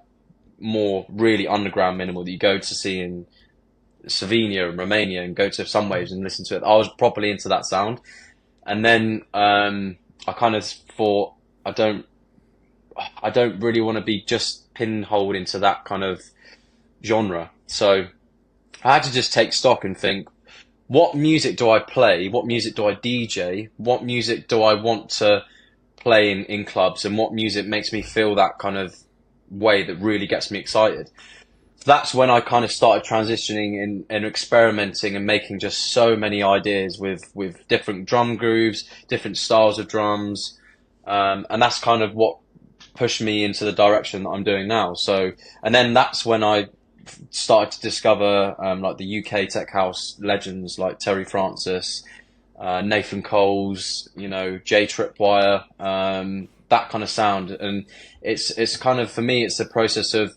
more really underground minimal that you go to see in Slovenia and Romania, and go to some waves and listen to it. I was properly into that sound, and then I kind of thought, I don't really want to be just pinholed into that kind of genre. So I had to just take stock and think, what music do I play? What music do I DJ? What music do I want to play in clubs? And what music makes me feel that kind of way that really gets me excited? That's when I kind of started transitioning and experimenting and making just so many ideas with different drum grooves, different styles of drums. And that's kind of what pushed me into the direction that I'm doing now. So, and then that's when I started to discover like the UK tech house legends like Terry Francis, Nathan Coles, Jay Tripwire, that kind of sound. And it's kind of, for me, it's a process of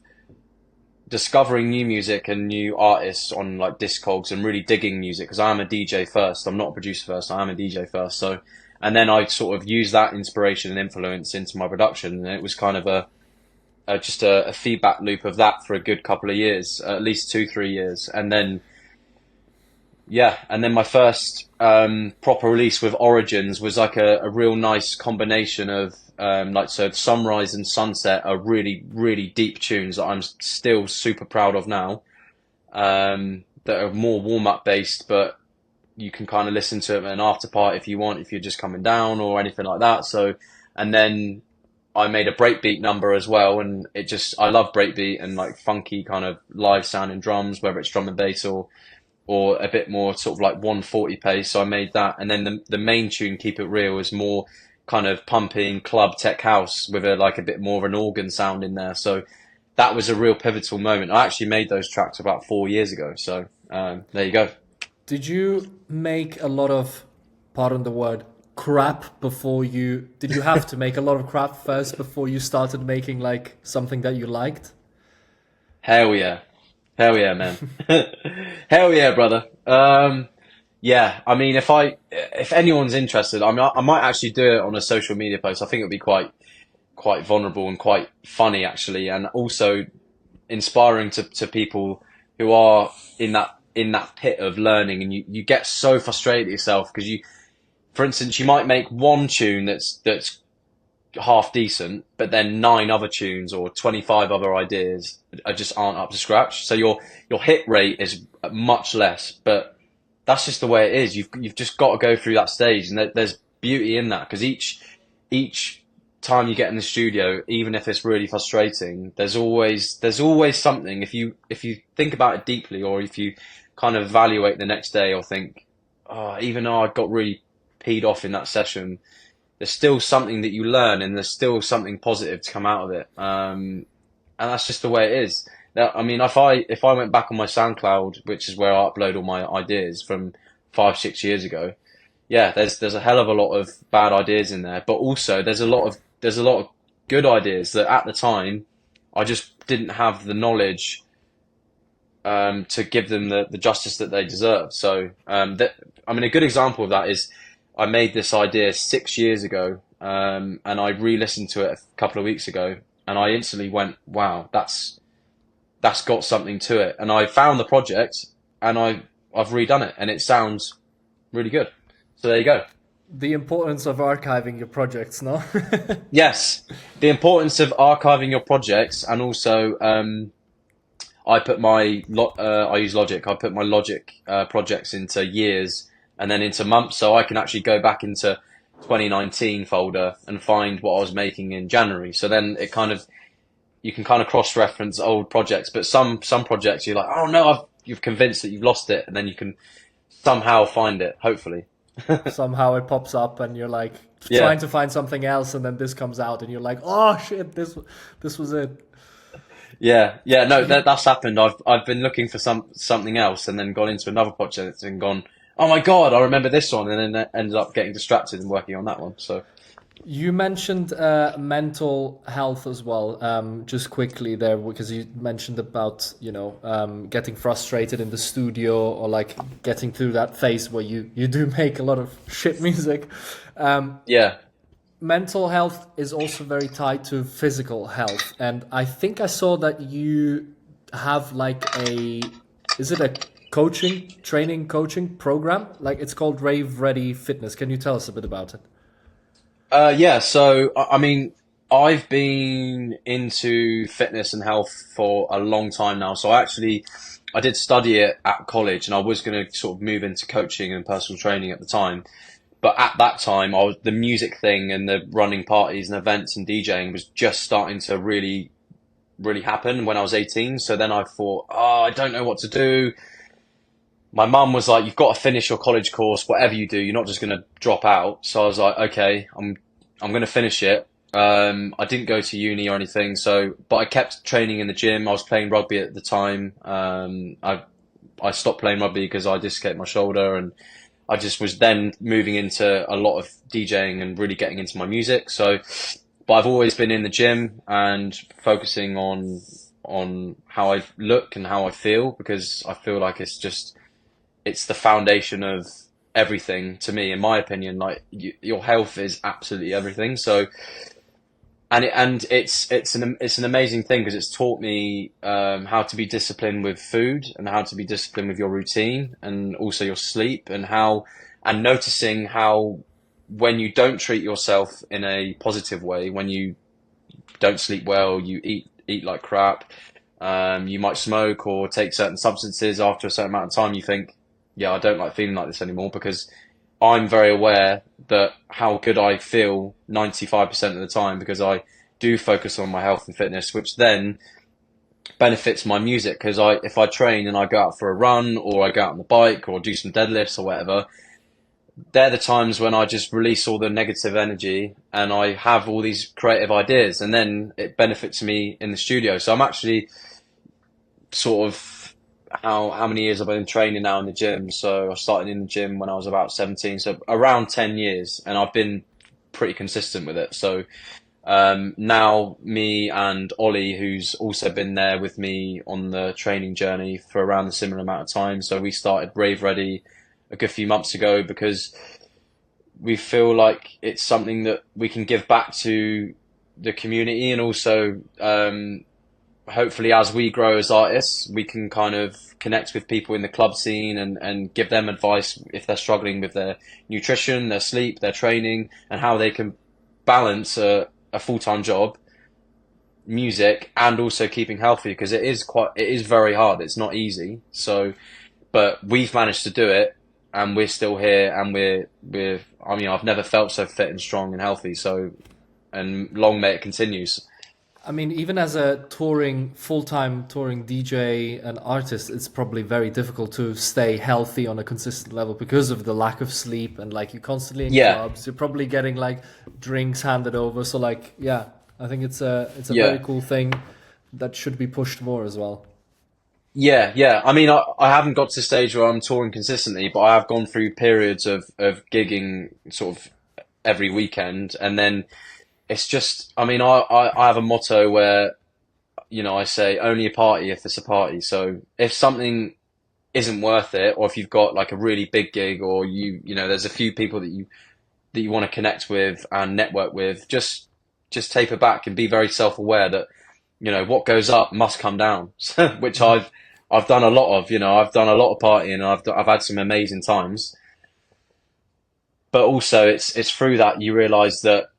discovering new music and new artists on like discogs, and really digging music, because I am a DJ first. I'm not a producer first. I am a DJ first. So, and then I sort of use that inspiration and influence into my production. And it was kind of just a feedback loop of that for a good couple of years, at least 2-3 years. And then, yeah, and then my first proper release with Origins was like a real nice combination of so Sunrise and Sunset are really, really deep tunes that I'm still super proud of now, that are more warm-up based, but you can kind of listen to it at an after party if you want, if you're just coming down or anything like that. So, and then I made a breakbeat number as well, and I love breakbeat and like funky kind of live sounding drums, whether it's drum and bass or a bit more sort of like 140 pace. So I made that, and then the main tune, Keep It Real, is more kind of pumping club tech house with a bit more of an organ sound in there. So that was a real pivotal moment. I actually made those tracks about 4 years ago. So there you go. Did you make a lot of, pardon the word, crap before you? Did you have to make a lot of crap first before you started making like something that you liked? Hell yeah. Hell yeah, man. Hell yeah, brother. Yeah, I mean, if anyone's interested, I mean, I might actually do it on a social media post. I think it would be quite vulnerable and quite funny actually, and also inspiring to people who are in that pit of learning, and you get so frustrated at yourself because for instance, you might make one tune that's half decent, but then 9 other tunes or 25 other ideas just aren't up to scratch. So your hit rate is much less, but that's just the way it is. You've just got to go through that stage, and there's beauty in that because each time you get in the studio, even if it's really frustrating, there's always something. If you think about it deeply, or if you kind of evaluate the next day, or think, oh, even though I got really peed off in that session, there's still something that you learn, and there's still something positive to come out of it. And that's just the way it is. Now, I mean, if I went back on my SoundCloud, which is where I upload all my ideas from 5-6 years ago, yeah, there's a hell of a lot of bad ideas in there, but also there's a lot of good ideas that at the time I just didn't have the knowledge to give them the justice that they deserve. So I mean, a good example of that is I made this idea 6 years ago, and I re-listened to it a couple of weeks ago, and I instantly went, wow, that's got something to it. And I found the project, and I've redone it, and it sounds really good. So there you go. The importance of archiving your projects, no? Yes, the importance of archiving your projects, and also I use Logic. I put my Logic projects into years and then into months, so I can actually go back into 2019 folder and find what I was making in January. So then you can kind of cross-reference old projects, but some projects you're like, oh no, you've convinced that you've lost it, and then you can somehow find it, hopefully. Somehow it pops up and you're like Yeah. trying to find something else, and then this comes out and you're like, oh shit, this was it. Yeah, no, that's happened. I've been looking for something else, and then gone into another project and gone, oh my God, I remember this one, and then ended up getting distracted and working on that one. So You mentioned mental health as well, just quickly there, because you mentioned about, getting frustrated in the studio, or like getting through that phase where you do make a lot of shit music. yeah, Mental health is also very tied to physical health. And I think I saw that you have like is it a training coaching program? Like it's called Rave Ready Fitness. Can you tell us a bit about it? yeah. So I mean, I've been into fitness and health for a long time now. So I did study it at college, and I was going to sort of move into coaching and personal training at the time. But at that time, the music thing and the running parties and events and DJing was just starting to really, really happen when I was 18. So then I thought, oh, I don't know what to do. My mum was like, you've got to finish your college course, whatever you do, you're not just going to drop out. So I was like, okay, I'm going to finish it. I didn't go to uni or anything. But I kept training in the gym. I was playing rugby at the time. I stopped playing rugby because I dislocated my shoulder, and I just was then moving into a lot of DJing and really getting into my music. But I've always been in the gym and focusing on how I look and how I feel, because I feel like it's the foundation of everything to me, in my opinion. Like your health is absolutely everything. So, it's an amazing thing, because it's taught me how to be disciplined with food, and how to be disciplined with your routine, and also your sleep, and noticing how when you don't treat yourself in a positive way, when you don't sleep well, you eat like crap, you might smoke or take certain substances. After a certain amount of time, you think, yeah, I don't like feeling like this anymore, because I'm very aware that how good I feel 95% of the time, because I do focus on my health and fitness, which then benefits my music. Because if I train and I go out for a run, or I go out on the bike, or do some deadlifts or whatever, they're the times when I just release all the negative energy and I have all these creative ideas, and then it benefits me in the studio. So I'm actually sort of how many years I've been training now in the gym. So I started in the gym when I was about 17, so around 10 years, and I've been pretty consistent with it. So now me and Ollie, who's also been there with me on the training journey for around a similar amount of time. So we started Rave Ready a good few months ago because we feel like it's something that we can give back to the community, and also hopefully as we grow as artists, we can kind of connect with people in the club scene and give them advice if they're struggling with their nutrition, their sleep, their training, and how they can balance a full-time job, music, and also keeping healthy, because it is very hard. It's not easy. So, but we've managed to do it, and we're still here, and I mean, I've never felt so fit and strong and healthy. So, and long may it continues. I mean, even as a full-time touring DJ and artist, it's probably very difficult to stay healthy on a consistent level because of the lack of sleep, and like you're constantly in Yeah, clubs. You're probably getting like drinks handed over. So like, yeah, I think it's a very yeah. cool thing that should be pushed more as well. Yeah, yeah. I mean, I haven't got to the stage where I'm touring consistently, but I have gone through periods of gigging sort of every weekend. And then it's just, I mean, I have a motto where, I say only a party if it's a party. So if something isn't worth it, or if you've got like a really big gig, or there's a few people that you want to connect with and network with, just taper back and be very self-aware that what goes up must come down, which I've done a lot of. I've done a lot of partying, and I've had some amazing times. But also, it's through that you realise that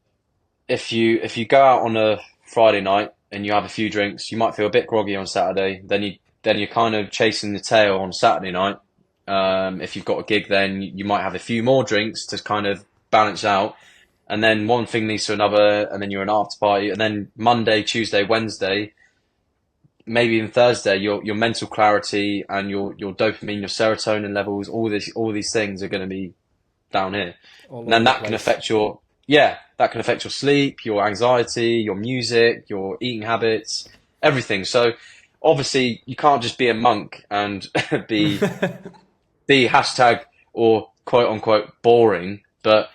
if you go out on a Friday night and you have a few drinks, you might feel a bit groggy on Saturday. Then you're kind of chasing the tail on Saturday night. If you've got a gig, then you might have a few more drinks to kind of balance out, and then one thing leads to another, and then you're an after party, and then Monday, Tuesday, Wednesday, maybe even Thursday, your mental clarity and your dopamine, your serotonin levels, all these things are going to be down here, All and over then the that can place. affect your sleep, your anxiety, your music, your eating habits, everything. So obviously you can't just be a monk and be hashtag or quote unquote boring, but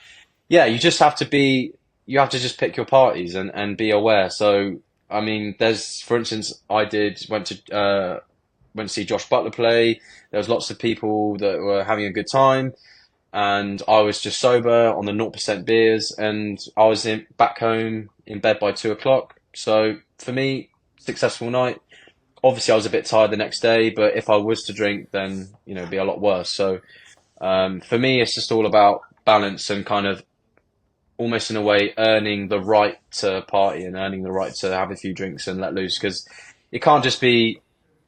yeah, you have to just pick your parties and be aware. So, I mean, for instance, went to see Josh Butler play. There was lots of people that were having a good time, and I was just sober on the 0% beers, and I was back home in bed by 2 o'clock. So for me, successful night. Obviously, I was a bit tired the next day, but if I was to drink, then, it'd be a lot worse. So, for me, it's just all about balance and kind of almost in a way earning the right to party and earning the right to have a few drinks and let loose, because it can't just be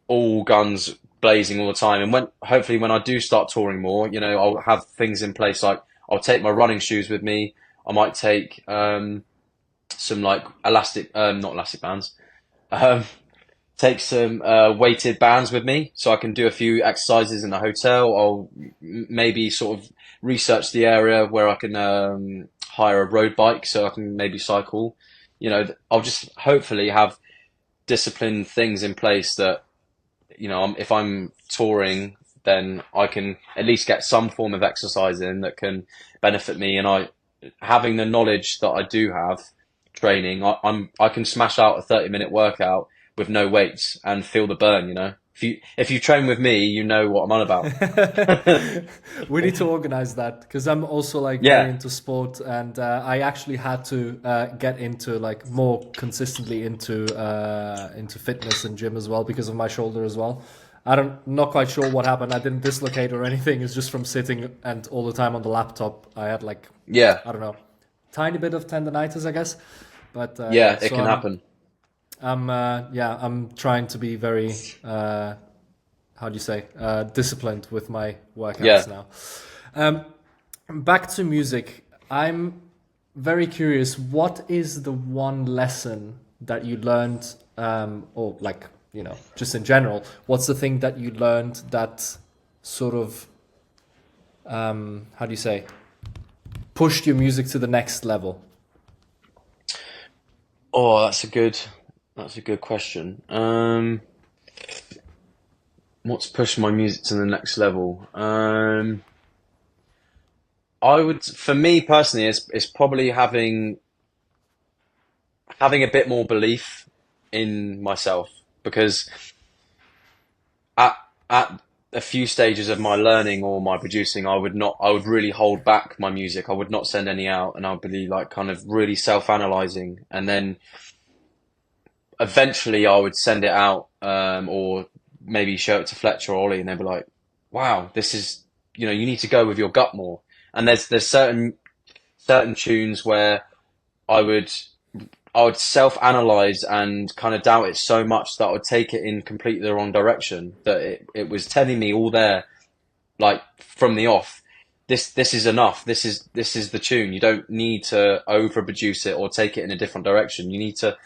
all guns blazing all the time. And hopefully when I do start touring more, I'll have things in place, like I'll take my running shoes with me. I might take some like not elastic bands, um, take some weighted bands with me so I can do a few exercises in the hotel. I'll maybe sort of research the area where I can hire a road bike so I can maybe cycle. I'll just hopefully have disciplined things in place that, if I'm touring, then I can at least get some form of exercise in that can benefit me. And having the knowledge that I do have training, I can smash out a 30-minute workout with no weights and feel the burn. If you train with me, you know what I'm on about. We need to organize that because I'm also like very Yeah, into sport, and I actually had to get into like more consistently into fitness and gym as well because of my shoulder as well. Not quite sure what happened. I didn't dislocate or anything. It's just from sitting and all the time on the laptop. I had like, yeah, I don't know, tiny bit of tendonitis, I guess. But yeah. yeah, It so can happen. I'm trying to be very how do you say disciplined with my Yeah. workouts now. Um, Back to music. I'm very curious. What is the one lesson that you learned, or like just in general? What's the thing that you learned that sort of how do you say pushed your music to the next level? Oh, that's a good question. What's pushed my music to the next level? For me personally, it's probably having a bit more belief in myself, because at at a few stages of my learning or my producing, I would really hold back my music. I would not send any out, and I would be like kind of really self-analyzing, and then eventually I would send it out, or maybe show it to Fletcher or Ollie, and they'd be like, "Wow, this is, you need to go with your gut more." And there's certain tunes where I would I would self-analyze and kind of doubt it so much that I would take it in completely the wrong direction. That it was telling me all there, like from the off, this is enough. This is the tune. You don't need to overproduce it or take it in a different direction. You need to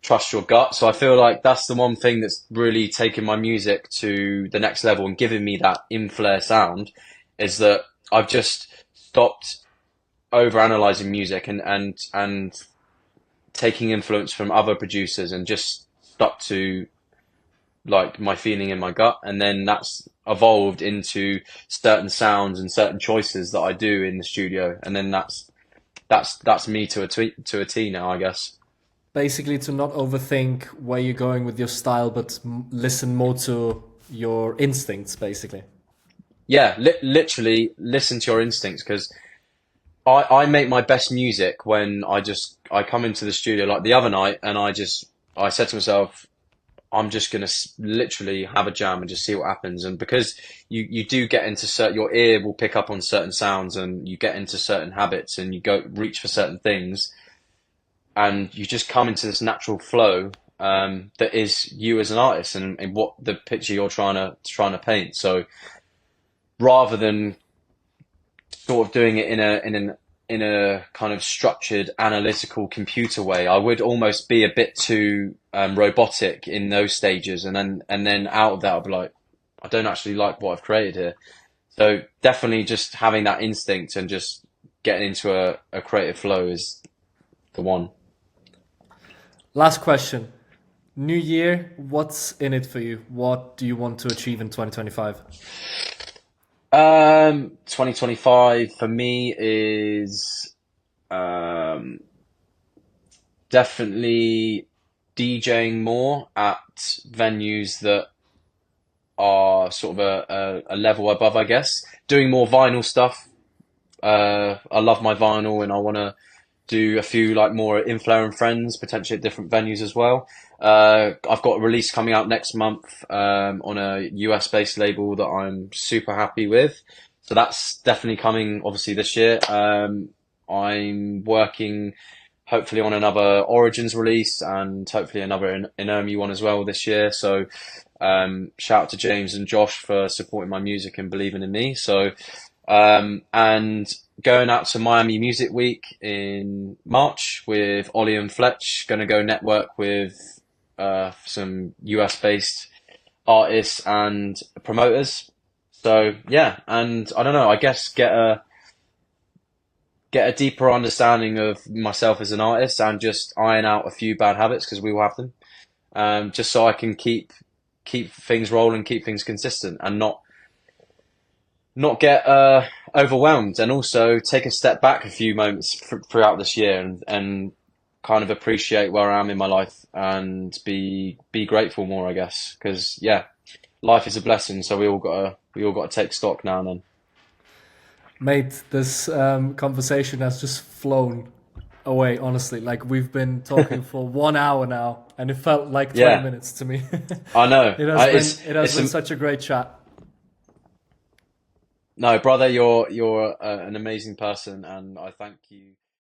trust your gut. So I feel like that's the one thing that's really taken my music to the next level and giving me that Inflair sound, is that I've just stopped overanalyzing music and taking influence from other producers and just stuck to like my feeling in my gut, and then that's evolved into certain sounds and certain choices that I do in the studio, and then that's me to a T now, I guess. Basically, to not overthink where you're going with your style, but listen more to your instincts, basically. Yeah, literally listen to your instincts, because I make my best music when I come into the studio like the other night, and I said to myself, I'm just gonna literally have a jam and just see what happens. And because you do get into your ear will pick up on certain sounds, and you get into certain habits, and you go reach for certain things, and you just come into this natural flow, that is you as an artist, and what the picture you're trying to paint. So rather than sort of doing it in a kind of structured analytical computer way, I would almost be a bit too robotic in those stages, and then out of that I'll be like, I don't actually like what I've created here. So definitely just having that instinct and just getting into a creative flow is the one. Last question. New year, what's in it for you? What do you want to achieve in 2025? 2025 for me is um, definitely DJing more at venues that are sort of a level above, I guess. Doing more vinyl stuff. I love my vinyl, and I want to do a few like more Inflair and Friends, potentially at different venues as well. I've got a release coming out next month, on a US based label that I'm super happy with. So that's definitely coming obviously this year. I'm working hopefully on another Origins release, and hopefully another Inermu one as well this year. So shout out to James and Josh for supporting my music and believing in me. So and going out to Miami Music Week in March with Ollie and Fletch. Going to go network with some US based artists and promoters. So yeah, and I don't know, I guess get a deeper understanding of myself as an artist, and just iron out a few bad habits, because we will have them. Just so I can keep things rolling, keep things consistent, and not get overwhelmed, and also take a step back a few moments throughout this year, and kind of appreciate where I am in my life, and be grateful more, I guess, because yeah, life is a blessing, so we all got to take stock now and then. Mate, this conversation has just flown away, honestly. Like, we've been talking for 1 hour now, and it felt like 20 Yeah, minutes to me. I know. It has It's been such a great chat. No, brother, you're an amazing person, and I thank you.